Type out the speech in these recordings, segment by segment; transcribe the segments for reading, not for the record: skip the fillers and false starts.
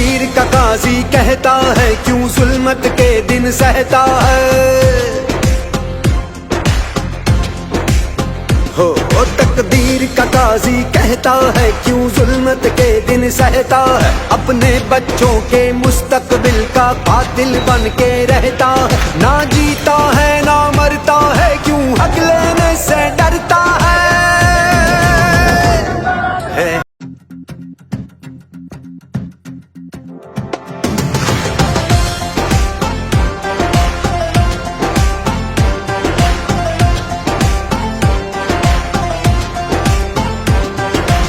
तकदीर का काजी कहता है क्यों जुल्मत के दिन सहता है। हो तकदीर का काजी कहता है क्यों जुल्मत के दिन सहता है। अपने बच्चों के मुस्तकबिल का कातिल बन के रहता है। ना जीता है ना मरता है क्यों हक लेने से डरता है।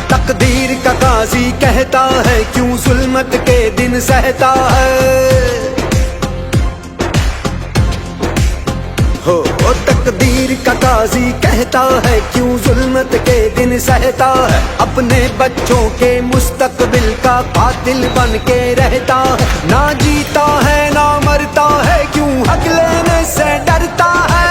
तकदीर का काजी कहता है क्यों जुल्मत के दिन सहता है। हो तकदीर का काजी कहता है क्यों जुल्मत के दिन सहता है। अपने बच्चों के मुस्तकबिल का कातिल बन के रहता है। ना जीता है ना मरता है क्यों हक लेने से डरता है।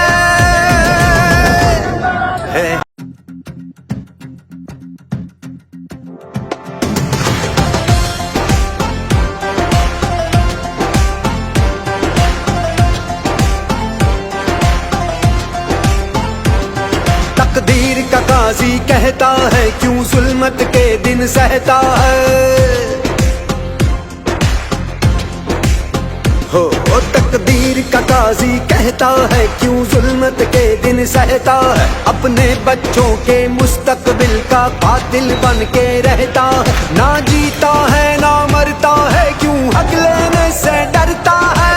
तकदीर का काजी कहता है क्यों जुल्मत के दिन सहता है। हो तकदीर का काजी कहता है क्यों जुल्मत के दिन सहता है। अपने बच्चों के मुस्तकबिल का कातिल बन के रहता है। ना जीता है ना मरता है क्यों हक लेने से डरता है।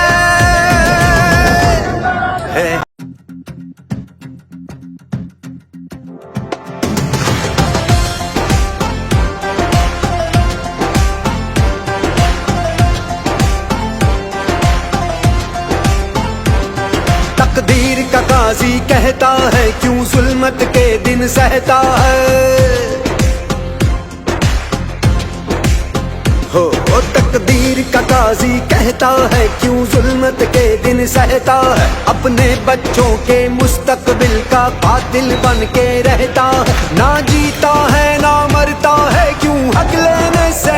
तकदीर का काजी कहता है क्यों जुल्मत के दिन सहता है। हो तकदीर का काजी कहता है क्यों जुल्मत के दिन सहता है। अपने बच्चों के मुस्तकबिल का कातिल बन के रहता है। ना जीता है ना मरता है क्यों हक लेने से